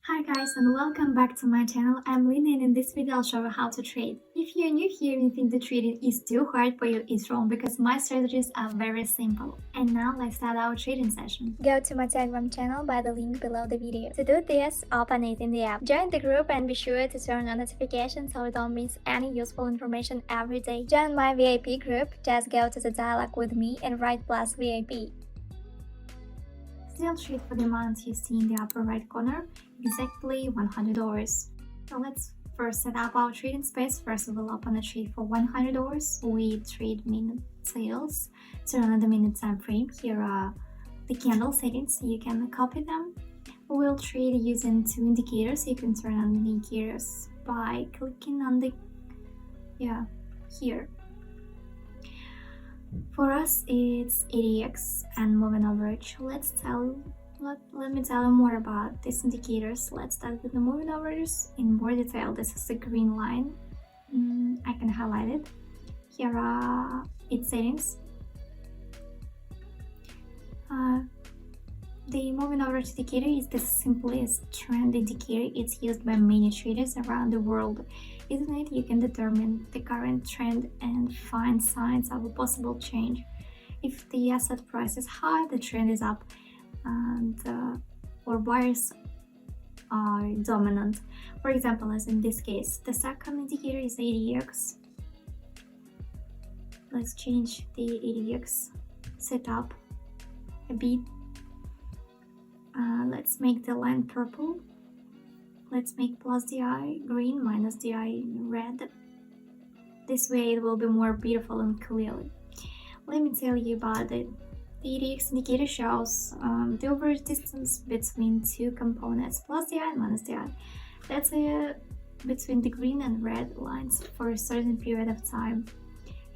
Hi guys and welcome back to my channel. I'm Lina and in this video I'll show you how to trade. If you're new here and you think the trading is too hard for you, it's wrong because my strategies are very simple. And now let's start our trading session. Go to my Telegram channel by the link below the video. To do this, open it in the app. Join the group and be sure to turn on notifications so you don't miss any useful information every day. Join my VIP group, just go to the dialog with me and write plus VIP. Still trade for the amount you see in the upper right corner, exactly $100. So let's first set up our trading space. First we will open a trade for $100 with trade minute sales. Turn on the minute time frame. Here are the candle settings, so you can copy them. We will trade using two indicators. You can turn on the indicators by clicking on the here. For us, it's ADX and moving average. Let me tell you more about these indicators. Let's start with the moving average in more detail. This is the green line. I can highlight it. Here are its settings. The moving average indicator is the simplest trend indicator. It's used by many traders around the world. Isn't it? You can determine the current trend and find signs of a possible change. If the asset price is high, the trend is up, and or buyers are dominant. For example, as in this case, the second indicator is ADX. Let's change the ADX setup a bit. Let's make the line purple. Let's make plus DI green, minus DI red. This way it will be more beautiful and clearly. Let me tell you about it. The ADX indicator shows the average distance between two components, plus DI and minus DI. That's between the green and red lines for a certain period of time.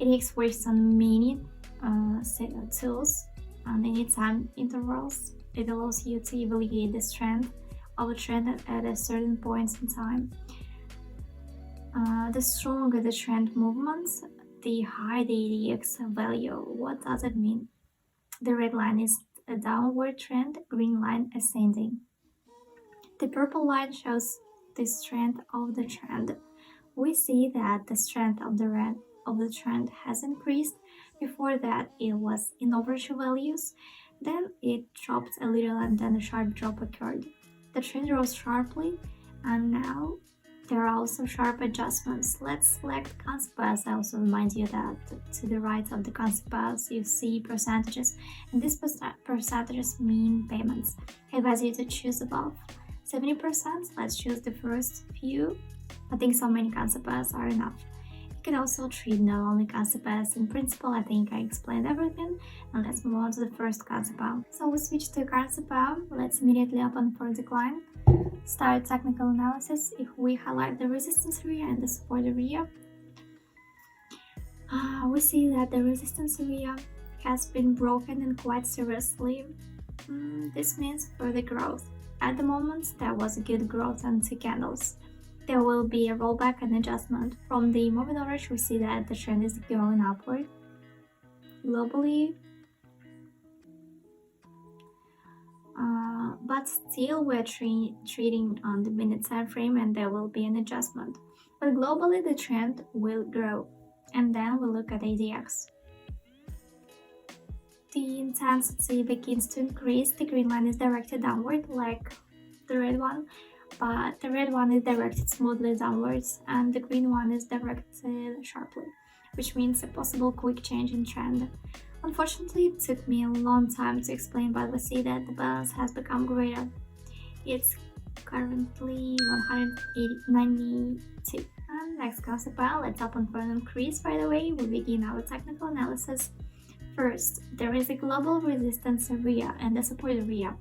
ADX works on many tools and any time intervals. It allows you to evaluate the strength of a trend at a certain point in time. The stronger the trend movements, the higher the ADX value. What does it mean? The red line is a downward trend, green line ascending. The purple line shows the strength of the trend. We see that the strength of the trend has increased. Before that, it was in average values. Then it dropped a little and then a sharp drop occurred. The trend rose sharply and now there are also sharp adjustments. Let's select concept bars. I also remind you that to the right of the concept bars you see percentages, and these percentages mean payments. I advise you to choose above 70%. Let's choose the first few. I think so many concept bars are enough. You can also treat not only concept pairs. In principle, I think I explained everything, and let's move on to the first concept pair. So we switch to concept pair. Let's immediately open for decline. Start technical analysis. If we highlight the resistance area and the support area, we see that the resistance area has been broken and quite seriously. This means further growth. At the moment, there was a good growth on two candles. There will be a rollback and adjustment. From the moving average, we see that the trend is going upward globally, but still we're trading on the minute time frame and there will be an adjustment. But globally, the trend will grow. And then we look at ADX. The intensity begins to increase. The green line is directed downward like the red one, but the red one is directed smoothly downwards and the green one is directed sharply, which means a possible quick change in trend. Unfortunately, it took me a long time to explain, but we see that the balance has become greater. It's currently 192. And next concept pair, let's open for an increase right away. We begin our technical analysis. First, there is a global resistance area and a support area.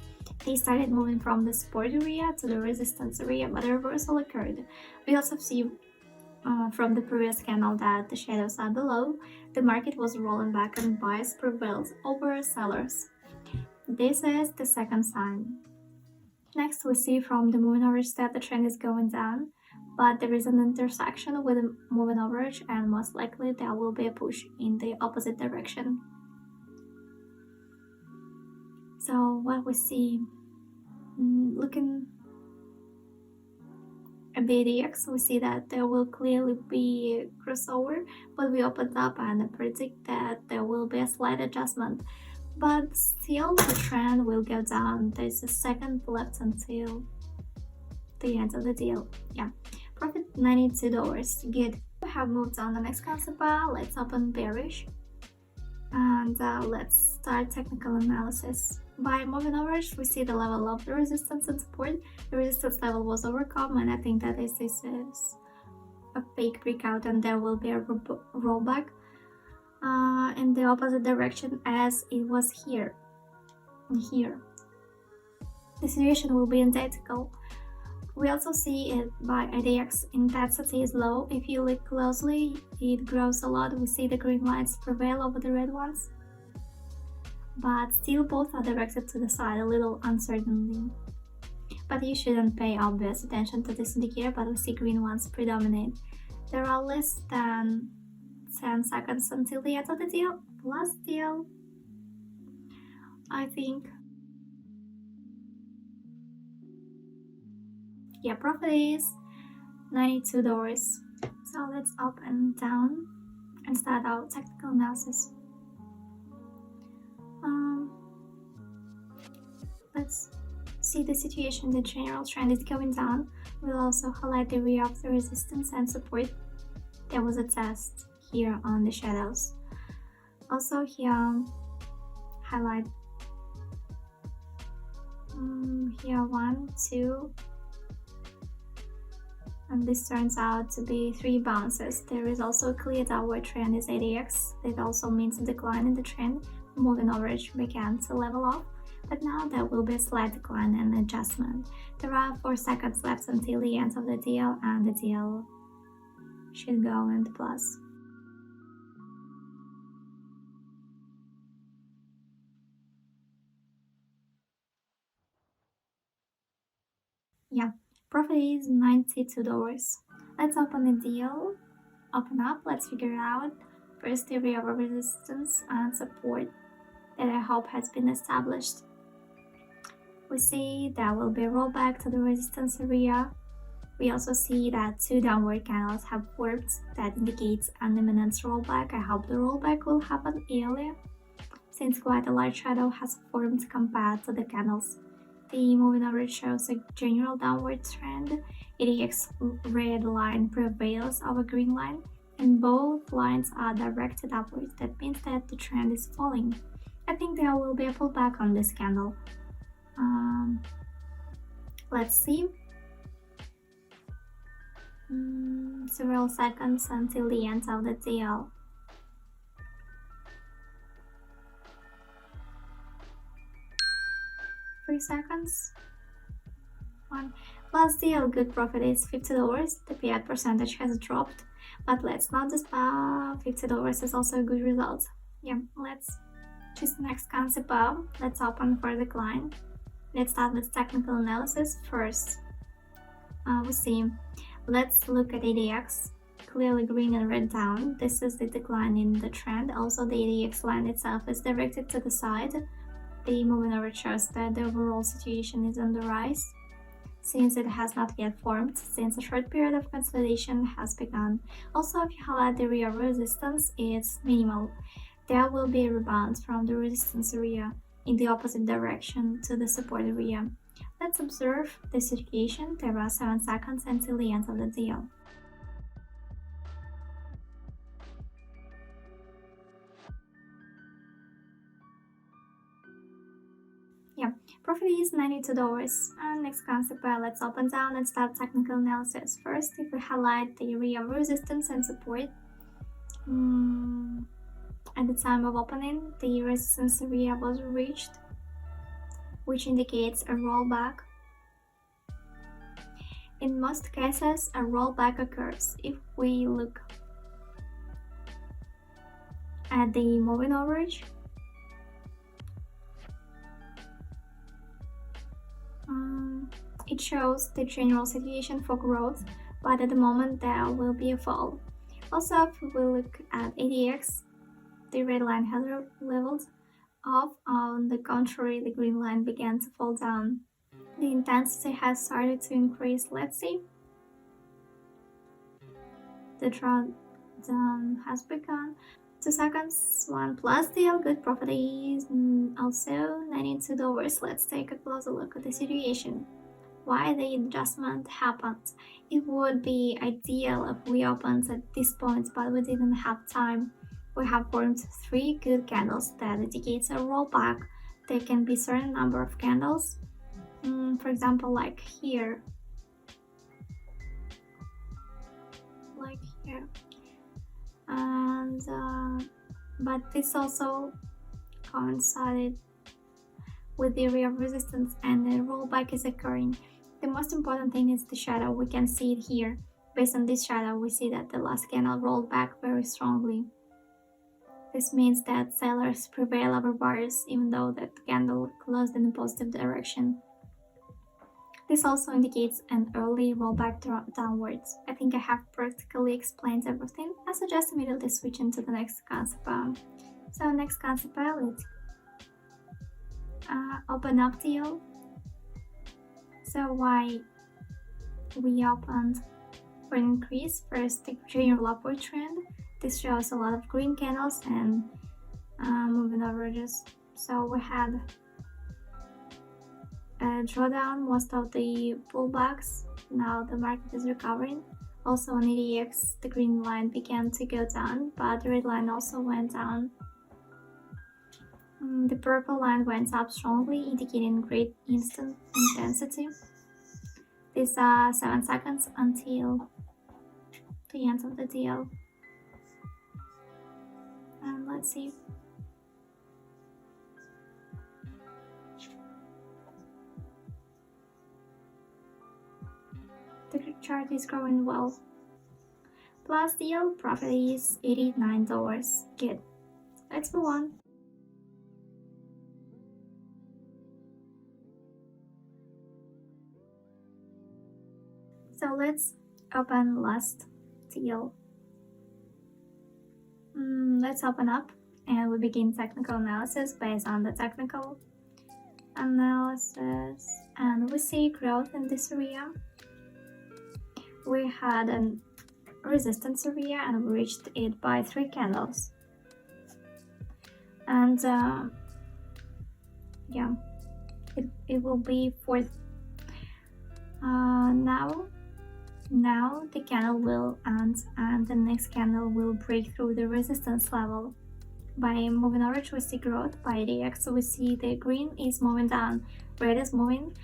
They started moving from the support area to the resistance area, but a reversal occurred. We also see from the previous candle that the shadows are below. The market was rolling back and buyers prevailed over sellers. This is the second sign. Next, we see from the moving average that the trend is going down, but there is an intersection with the moving average and most likely there will be a push in the opposite direction. So what we see, looking At the ADX, we see that there will clearly be a crossover, but we opened up and predict that there will be a slight adjustment. But still, the trend will go down. There's a second left until the end of the deal. Yeah, profit $92. Good. We have moved on the next concept. Let's open bearish and let's start technical analysis. By moving average, we see the level of the resistance and support. The resistance level was overcome, and I think that this is a fake breakout, and there will be a rollback in the opposite direction as it was here. Here, the situation will be identical. We also see it by ADX intensity is low. If you look closely, it grows a lot. We see the green lines prevail over the red ones. But still both are directed to the side, a little uncertainly. But you shouldn't pay obvious attention to this indicator, but we see green ones predominate. There are less than 10 seconds until the end of the deal. Last deal, I think. Yeah, profit is $92. So let's up and down and start our technical analysis. Let's see the situation. The general trend is going down. We'll also highlight the area of the resistance and support. There was a test here on the shadows. Also here, highlight here 1, 2, and this turns out to be 3 bounces. There is also a clear downward trend is ADX. That also means a decline in the trend. Moving average began to level off, but now there will be a slight decline and adjustment. There are 4 seconds left until the end of the deal, and the deal should go into plus. Yeah, profit is $92. Let's open the deal. Open up, let's figure out first the area of resistance and support that I hope has been established. We see that will be a rollback to the resistance area. We also see that 2 downward candles have formed. That indicates an imminent rollback. I hope the rollback will happen earlier, since quite a large shadow has formed compared to the candles. The moving average shows a general downward trend. ADX red line prevails over green line, and both lines are directed upwards. That means that the trend is falling. I think there will be a pullback on this candle. Let's see. Several seconds until the end of the deal. Three seconds. One. Last deal, good profit is $50. The payout percentage has dropped, but let's not despair. $50 is also a good result. Yeah, let's choose the next concept. Let's open for decline. Let's start with technical analysis first. We see. Let's look at ADX. Clearly green and red down. This is the decline in the trend. Also, the ADX line itself is directed to the side. The moving average shows that the overall situation is on the rise, since it has not yet formed, since a short period of consolidation has begun. Also, if you highlight the area of resistance, it's minimal. There will be a rebound from the resistance area in the opposite direction to the support area. Let's observe the situation. There are 7 seconds until the end of the deal. Yeah, profit is $92. And next concept, let's open down and start technical analysis. First, if we highlight the area of resistance and support, at the time of opening, the resistance area was reached, which indicates a rollback. In most cases, a rollback occurs. If we look at the moving average, it shows the general situation for growth, but at the moment there will be a fall. Also, if we look at ADX, the red line has leveled off. On the contrary, the green line began to fall down. The intensity has started to increase. Let's see. The drawdown has begun. 2 seconds, 1 plus deal, good profit is also $92. Let's take a closer look at the situation. Why the adjustment happened. It would be ideal if we opened at this point, but we didn't have time. We have formed 3 good candles that indicates a rollback. There can be certain number of candles, for example, like here, and but this also coincided with the area of resistance, and the rollback is occurring. The most important thing is the shadow. We can see it here. Based on this shadow, we see that the last candle rolled back very strongly. This means that sellers prevail over buyers, even though that candle closed in a positive direction. This also indicates an early rollback downwards. I think I have practically explained everything. I suggest immediately switching to the next concept. So next concept, let's open up deal. So why we opened for an increase? First, the general upward trend. This shows a lot of green candles and moving averages. So we had a drawdown most of the pullbacks. Now the market is recovering. Also on EDX, the green line began to go down, but the red line also went down. The purple line went up strongly, indicating great instant intensity. These are 7 seconds until the end of the deal. And let's see. The chart is growing well. Plus deal, profit is $89. Good. Let's move on. So let's open last deal. Let's open up and we begin technical analysis based on the technical analysis, and we see growth in this area. We had a resistance area and we reached it by 3 candles, and yeah, it will be fourth. Now the candle will end and the next candle will break through the resistance level. By moving average, we see growth. By the X, we see the green is moving down, red is moving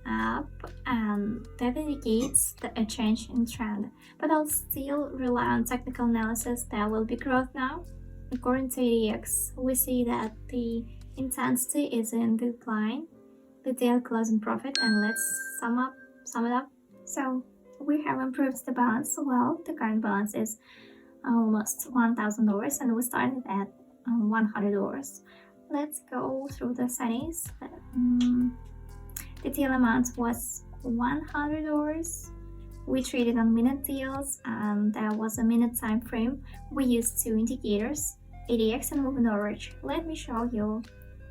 up, and that indicates a change in trend. But I'll still rely on technical analysis. There will be growth now. According to ADX, we see that the intensity is in decline. The daily closing profit, and let's sum it up. So we have improved the balance. Well, the current balance is almost $1,000 and we started at $100. Let's go through the settings. The deal amount was $100. We traded on minute deals and there was a minute time frame. We used 2 indicators, ADX and moving average. Let me show you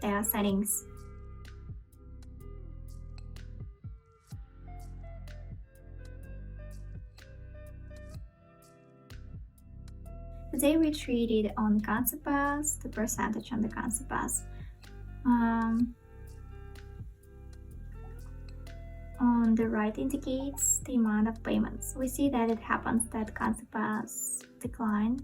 their settings. Today we traded on concept pass, the percentage on the concept pass. On the right indicates the amount of payments. We see that it happens that concept pass decline.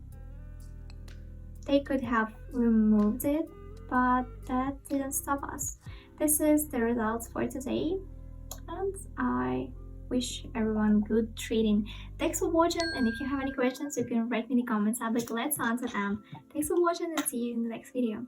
They could have removed it, but that didn't stop us. This is the results for today, and I wish everyone good trading. Thanks for watching, and if you have any questions you can write me in the comments. I'll be glad to answer them. Thanks for watching and see you in the next video.